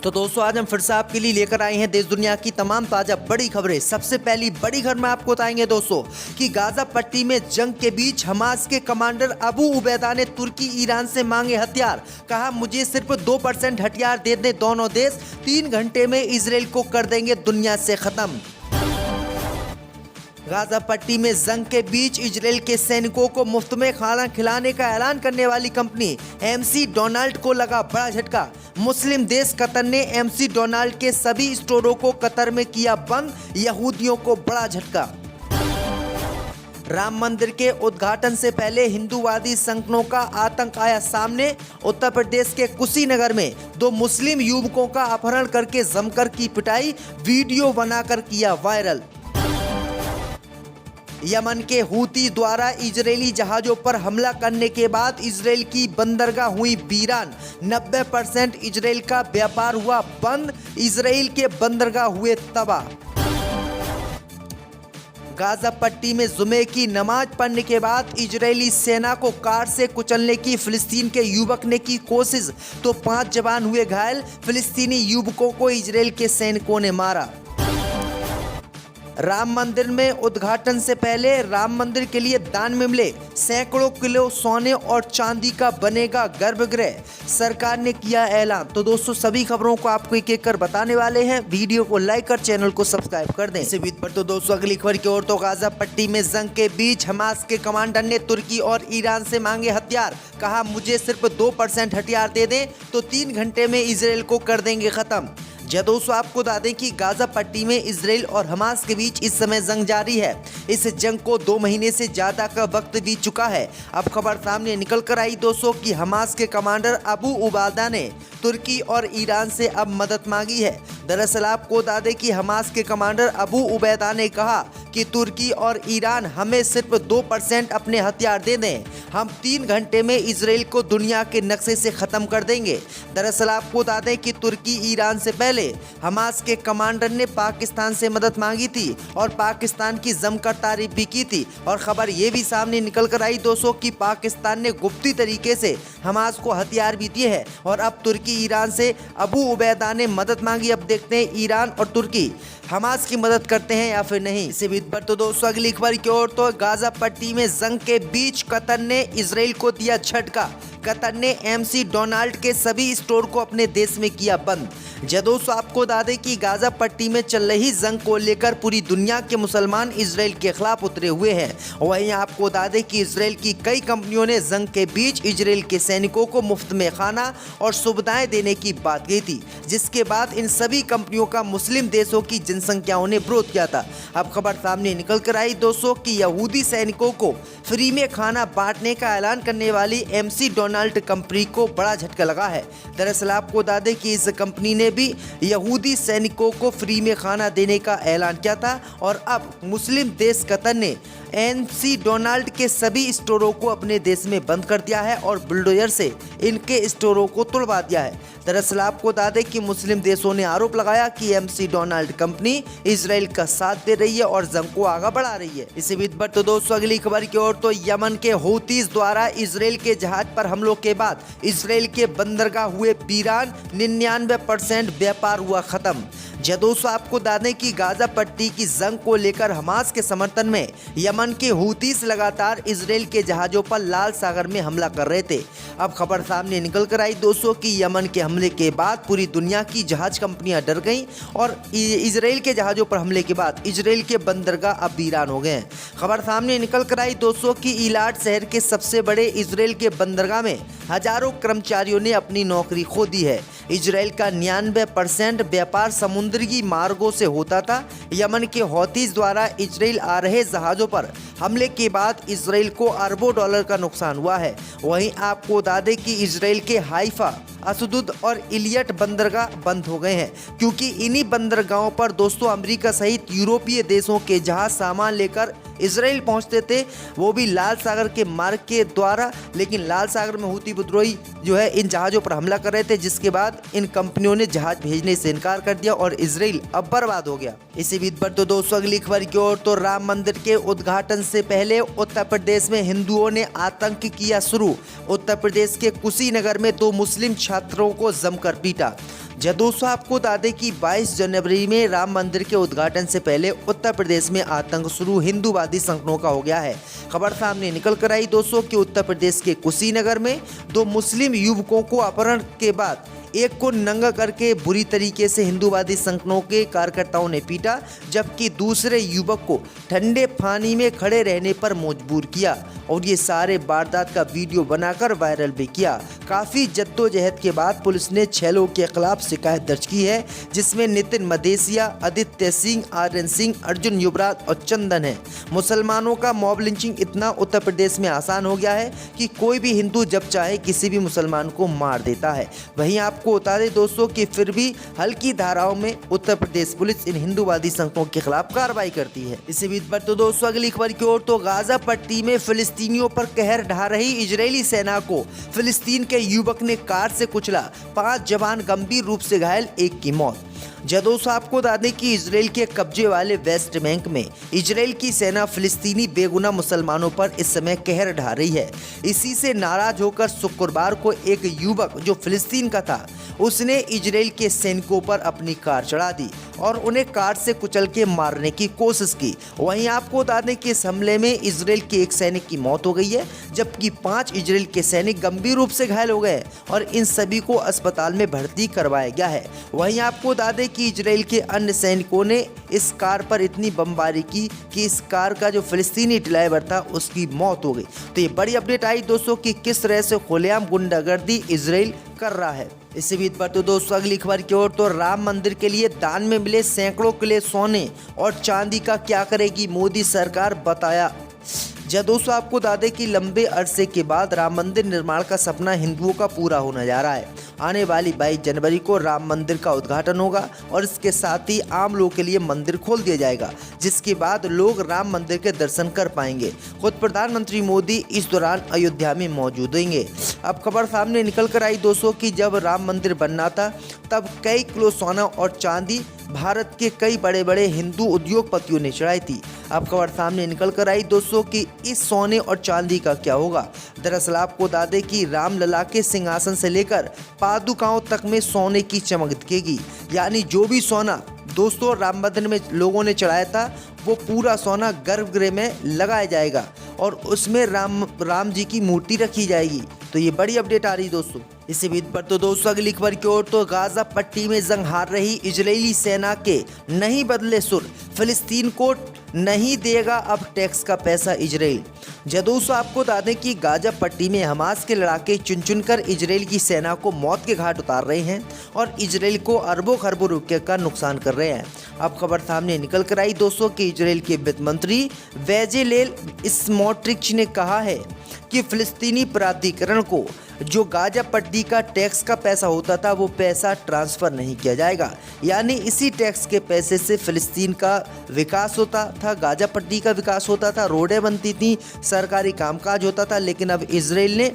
तो दोस्तों आज हम फिर से आपके लिए लेकर आए हैं देश दुनिया की तमाम ताजा बड़ी खबरें। सबसे पहली बड़ी खबर में आपको बताएंगे दोस्तों कि गाजा पट्टी में जंग के बीच हमास के कमांडर अबू उबैदा ने तुर्की ईरान से मांगे हथियार। कहा मुझे सिर्फ 2% हथियार दे दें दोनों देश, 3 घंटे में इजराइल को कर देंगे दुनिया से खत्म। गाजा पट्टी में जंग के बीच इजराइल के सैनिकों को मुफ्त में खाना खिलाने का ऐलान करने वाली कंपनी एमसी डोनाल्ड को लगा बड़ा झटका। मुस्लिम देश कतर ने एमसी डोनाल्ड के सभी स्टोरों को कतर में किया बंद, यहूदियों को बड़ा झटका। राम मंदिर के उद्घाटन से पहले हिंदूवादी संगठनों का आतंक आया सामने। उत्तर प्रदेश के कुशीनगर में 2 मुस्लिम युवकों का अपहरण करके जमकर की पिटाई, वीडियो बनाकर किया वायरल। यमन के हूती द्वारा इजरायली जहाजों पर हमला करने के बाद इजरायल की बंदरगाह हुई वीरान। 90% इजरायल का व्यापार हुआ बंद, इजरायल के बंदरगाह हुए तबाह। गाजा पट्टी में जुमे की नमाज पढ़ने के बाद इजरायली सेना को कार से कुचलने की फिलिस्तीन के युवक ने की कोशिश, तो 5 जवान हुए घायल। फिलिस्तीनी युवकों को इजरायल के सैनिकों ने मारा। राम मंदिर में उद्घाटन से पहले राम मंदिर के लिए दान में मिले सैकड़ों किलो सोने और चांदी का बनेगा गर्भगृह, सरकार ने किया ऐलान। तो दोस्तों सभी खबरों को आपको एक एक कर बताने वाले हैं, वीडियो को लाइक कर चैनल को सब्सक्राइब कर दें। इसी बीच पर तो दोस्तों अगली खबर की ओर तो गाजा पट्टी में जंग के बीच हमास के कमांडर ने तुर्की और ईरान से मांगे हथियार। कहा मुझे सिर्फ 2% हथियार दे दें तो 3 घंटे में इजराइल को कर देंगे खत्म। दोस्तों आपको बता दें कि गाजा पट्टी में इजराइल और हमास के बीच इस समय जंग जारी है। इस जंग को 2 महीने से ज्यादा का वक्त बीत चुका है। अब खबर सामने निकल कर आई दोस्तों कि हमास के कमांडर अबू उबैदा ने तुर्की और ईरान से अब मदद मांगी है। दरअसल आपको बता दें कि हमास के कमांडर अबू उबैदा ने कहा कि तुर्की और ईरान हमें सिर्फ 2% अपने हथियार दे दें, हम 3 घंटे में इजराइल को दुनिया के नक्शे से ख़त्म कर देंगे। दरअसल आपको बता दें कि तुर्की ईरान से पहले हमास के कमांडर ने पाकिस्तान से मदद मांगी थी और पाकिस्तान की जमकर तारीफ भी की थी। और खबर ये भी सामने निकल कर आई दोस्तों कि पाकिस्तान ने गुप्ती तरीके से हमास को हथियार भी दिए हैं और अब तुर्की ईरान से अबू उबैदा ने मदद मांगी। अब देखते हैं ईरान और तुर्की हमास की मदद करते हैं या फिर नहीं। इसी बीच पर तो दोस्तों अगली खबर की ओर तो गाजा पट्टी में जंग के बीच कतर ने इजराइल को दिया झटका। कतर ने एमसी डोनाल्ड के सभी स्टोर को अपने देश में किया बंद। दोस्तों आपको बता दें कि गाजा पट्टी में चल रही जंग को लेकर पूरी दुनिया के मुसलमान इजराइल के खिलाफ उतरे हुए हैं। वहीं आपको बता दें कि इजराइल की कई कंपनियों ने जंग के बीच इजराइल के सैनिकों को मुफ्त में खाना और सुविधाएं देने की बात कही थी, जिसके बाद इन सभी कंपनियों का मुस्लिम देशों की जनसंख्याओं ने विरोध किया था। अब खबर सामने निकल कर आई दोस्तों कि यहूदी सैनिकों को फ्री में खाना बांटने का ऐलान करने वाली एमसी डोनाल्ड कंपनी को बड़ा झटका लगा है। दरअसल आपको बता दें कि इस कंपनी ने भी यहूदी सैनिकों को फ्री में खाना देने का ऐलान किया था और अब मुस्लिम देश कतर ने एमसी डोनाल्ड के सभी स्टोरों को अपने देश में बंद कर दिया है और बुलडोजर से इनके स्टोरों को तोड़वा दिया है। दरअसल आपको बता दें कि मुस्लिम देशों ने आरोप लगाया कि एमसी डोनाल्ड कंपनी इजराइल का साथ दे रही है और जंग को आगे बढ़ा रही है। इसी बीच पर तो दोस्तों अगली खबर की ओर तो यमन के हूतीज द्वारा इजराइल के जहाज पर हमलों के बाद इजराइल के बंदरगाह हुए वीरान, 99% व्यापार हुआ खत्म। दोस्तों आपको बता दें कि गाजा पट्टी की जंग को लेकर हमास के समर्थन में यमन के हूतीस लगातार इजराइल के जहाजों पर लाल सागर में हमला कर रहे थे। अब खबर सामने निकल कर आई दोस्तों कि यमन के हमले के बाद पूरी दुनिया की जहाज कंपनियां डर गईं और इजराइल के जहाजों पर हमले के बाद इजराइल के बंदरगाह अब वीरान हो गए हैं। खबर सामने निकल कर आई दोस्तों कि इलाट शहर के सबसे बड़े इजराइल के बंदरगाह में हजारों कर्मचारियों ने अपनी नौकरी खो दी है। इजराइल का 99% व्यापार समुद्री मार्गों से होता था। यमन के हौतीज द्वारा इजराइल आ रहे जहाजों पर हमले के बाद इजराइल को अरबों डॉलर का नुकसान हुआ है। वहीं आपको बता दें कि इजराइल के हाइफा, असदुद और इलियट बंदरगाह बंद हो गए हैं क्योंकि इन्हीं बंदरगाहों पर दोस्तों अमेरिका सहित यूरोपीय देशों के जहाज सामान लेकर इजराइल पहुंचते थे, वो भी लाल सागर के मार्ग के द्वारा। लेकिन लाल सागर में हूती विद्रोही जो है इन जहाज़ों पर हमला कर रहे थे, जिसके बाद इन कंपनियों ने जहाज भेजने से इनकार कर दिया और इजराइल अब बर्बाद हो गया। इसी बीच पर तो दोस्तों अगली खबर की ओर तो राम मंदिर के उद्घाटन से पहले उत्तर प्रदेश में हिंदुओं ने आतंक किया शुरू। उत्तर प्रदेश के कुशीनगर में 2 मुस्लिम छात्रों को जमकर पीटा। दोस्तों आपको बता दें कि 22 जनवरी में राम मंदिर के उद्घाटन से पहले उत्तर प्रदेश में आतंक शुरू हिंदूवादी संगठनों का हो गया है। खबर सामने निकल कर आई दोस्तों कि उत्तर प्रदेश के कुशीनगर में 2 मुस्लिम युवकों को अपहरण के बाद एक को नंगा करके बुरी तरीके से हिंदूवादी संगठनों के कार्यकर्ताओं ने पीटा, जबकि दूसरे युवक को ठंडे पानी में खड़े रहने पर मजबूर किया और ये सारे वारदात का वीडियो बनाकर वायरल भी किया। काफ़ी जद्दोजहद के बाद पुलिस ने 6 लोगों के खिलाफ शिकायत दर्ज की है, जिसमें नितिन मदेसिया, आदित्य सिंह, आर्यन सिंह, अर्जुन युवराज और चंदन है। मुसलमानों का मॉब लिंचिंग इतना उत्तर प्रदेश में आसान हो गया है कि कोई भी हिंदू जब चाहे किसी भी मुसलमान को मार देता है। वहीं आपको बता दें दोस्तों कि फिर भी हल्की धाराओं में उत्तर प्रदेश पुलिस इन हिंदूवादी संगठनों के खिलाफ कार्रवाई करती है। इसी बीच पर तो दोस्तों अगली खबर की ओर तो गाजा पट्टी में फिलिस्तीनियों पर कहर ढा रही इजरायली सेना को फिलिस्तीन के युवक ने कार से कुचला, 5 जवान गंभीर रूप से घायल, 1 की मौत। दोस्तों आपको बता दें कि इजराइल के कब्जे वाले वेस्ट बैंक में इजराइल की सेना फिलिस्तीनी बेगुनाह मुसलमानों पर इस समय कहर ढा रही है। इसी से नाराज होकर शुक्रवार को एक युवक जो फिलिस्तीन का था, उसने इजराइल के सैनिकों पर अपनी कार चढ़ा दी और उन्हें कार से कुचल के मारने की कोशिश की। वहीं आपको बता दें कि इस हमले में इजराइल के 1 सैनिक की मौत हो गई है, जबकि 5 इजराइल के सैनिक गंभीर रूप से घायल हो गए और इन सभी को अस्पताल में भर्ती करवाया गया है। वहीं आपको बता दें कि इजराइल के अन्य सैनिकों ने इस कार पर इतनी बमबारी की कि इस कार का जो फिलिस्तीनी ड्राइवर था उसकी मौत हो गई। तो ये बड़ी अपडेट आई दोस्तों कि किस तरह से खुलेआम गुंडागर्दी इजराइल कर रहा है। इसी बीच पर तो दोस्तों अगली खबर की ओर तो राम मंदिर के लिए दान में मिले सैकड़ों किलो सोने और चांदी का क्या करेगी मोदी सरकार, बताया। दोस्तों आपको बता दें कि लंबे अरसे के बाद राम मंदिर निर्माण का सपना हिंदुओं का पूरा होने जा रहा है। आने वाली 22 जनवरी को राम मंदिर का उद्घाटन होगा और इसके साथ ही आम लोगों के लिए मंदिर खोल दिया जाएगा, जिसके बाद लोग राम मंदिर के दर्शन कर पाएंगे। खुद प्रधानमंत्री मोदी इस दौरान अयोध्या में मौजूद होंगे। अब खबर सामने निकल कर आई दोस्तों कि जब राम मंदिर बनना था तब कई किलो सोना और चांदी भारत के कई बड़े बड़े हिंदू उद्योगपतियों ने चढ़ाई थी। अब खबर सामने निकल कर आई दोस्तों कि इस सोने और चांदी का क्या होगा। दरअसल आपको बता दें कि रामलला के सिंहासन से लेकर पादुकाओं तक में सोने की चमक दिखेगी, यानी जो भी सोना दोस्तों राम मंदिर में लोगों ने चढ़ाया था वो पूरा सोना गर्भगृह में लगाया जाएगा और उसमें राम जी की मूर्ति रखी जाएगी। तो ये बड़ी अपडेट आ रही दोस्तों। इसी बीच पर तो दोस्तों अगली खबर की ओर तो गाजा पट्टी में जंग हार रही इजरायली सेना के नहीं बदले सुर, फिलिस्तीन को नहीं देगा अब टैक्स का पैसा इजराइल। दोस्तों आपको बता दें कि गाजा पट्टी में हमास के लड़ाके चुन चुनकर इजराइल की सेना को मौत के घाट उतार रहे हैं और इजराइल को अरबों खरबों रुपये का नुकसान कर रहे हैं। अब खबर सामने निकल कर आई दोस्तों कि इजराइल के वित्त मंत्री बेजेलेल स्मोट्रिच ने कहा है कि फिलिस्तीनी प्राधिकरण को जो गाजा पट्टी का टैक्स का पैसा होता था वो पैसा ट्रांसफ़र नहीं किया जाएगा, यानी इसी टैक्स के पैसे से फिलिस्तीन का विकास होता था, गाजा पट्टी का विकास होता था, रोडें बनती थी, सरकारी कामकाज होता था। लेकिन अब इजराइल ने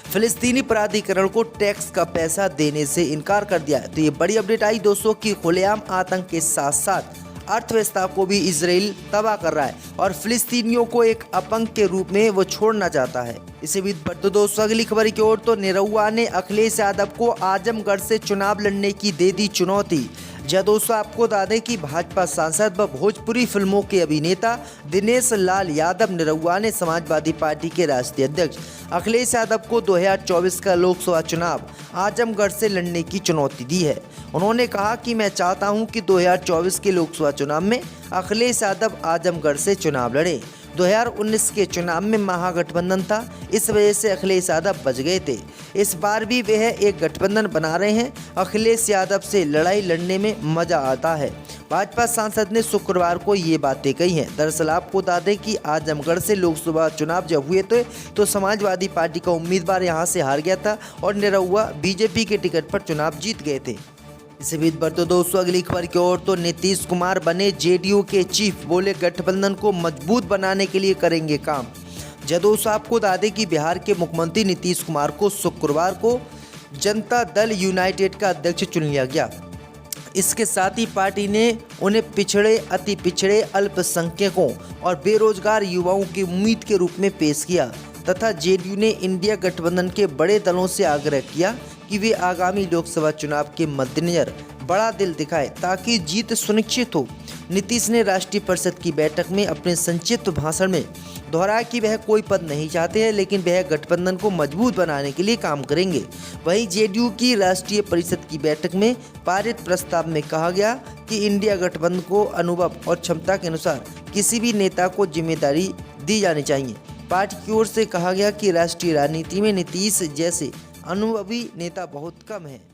फिलिस्तीनी प्राधिकरण को टैक्स का पैसा देने से इनकार कर दिया है। तो ये बड़ी अपडेट आई दोस्तों कि खुलेआम आतंक के साथ साथ अर्थव्यवस्था को भी इजराइल तबाह कर रहा है और फिलिस्तीनियों को एक अपंग के रूप में वो छोड़ना चाहता है। इसी बीच पर तो दोस्तों अगली खबर की ओर तो निरहुआ ने अखिलेश यादव को आजमगढ़ से चुनाव लड़ने की दे दी चुनौती। दोस्तों आपको बता दें कि भाजपा सांसद व भोजपुरी फिल्मों के अभिनेता दिनेश लाल यादव निरहुआ ने समाजवादी पार्टी के राष्ट्रीय अध्यक्ष अखिलेश यादव को 2024 का लोकसभा चुनाव आजमगढ़ से लड़ने की चुनौती दी है। उन्होंने कहा कि मैं चाहता हूं कि 2024 के लोकसभा चुनाव में अखिलेश यादव आजमगढ़ से चुनाव लड़े। 2019 के चुनाव में महागठबंधन था, इस वजह से अखिलेश यादव बच गए थे। इस बार भी वह एक गठबंधन बना रहे हैं। अखिलेश यादव से लड़ाई लड़ने में मजा आता है। भाजपा सांसद ने शुक्रवार को ये बातें कही हैं। दरअसल आपको बता दें कि आजमगढ़ से लोकसभा चुनाव जब हुए थे तो समाजवादी पार्टी का उम्मीदवार यहां से हार गया था और निरहुआ बीजेपी के टिकट पर चुनाव जीत गए थे। इसी बीच पर तो दोस्तों अगली खबर की ओर तो नीतीश कुमार बने जेडीयू के चीफ, बोले गठबंधन को मजबूत बनाने के लिए करेंगे काम। दोस्तों आपको बता दें कि बिहार के मुख्यमंत्री नीतीश कुमार को शुक्रवार को जनता दल यूनाइटेड का अध्यक्ष चुन लिया गया। इसके साथ ही पार्टी ने उन्हें पिछड़े, अति पिछड़े, अल्पसंख्यकों और बेरोजगार युवाओं की उम्मीद के रूप में पेश किया तथा जेडीयू ने इंडिया गठबंधन के बड़े दलों से आग्रह किया कि वे आगामी लोकसभा चुनाव के मद्देनजर बड़ा दिल दिखाए ताकि जीत सुनिश्चित हो। नीतीश ने राष्ट्रीय परिषद की बैठक में अपने संक्षिप्त भाषण में दोहराया कि वह कोई पद नहीं चाहते हैं, लेकिन वह गठबंधन को मजबूत बनाने के लिए काम करेंगे। वहीं जेडीयू की राष्ट्रीय परिषद की बैठक में पारित प्रस्ताव में कहा गया कि इंडिया गठबंधन को अनुभव और क्षमता के अनुसार किसी भी नेता को जिम्मेदारी दी जानी चाहिए। पार्टी की ओर से कहा गया कि राष्ट्रीय राजनीति में नीतीश जैसे अनुभवी नेता बहुत कम हैं।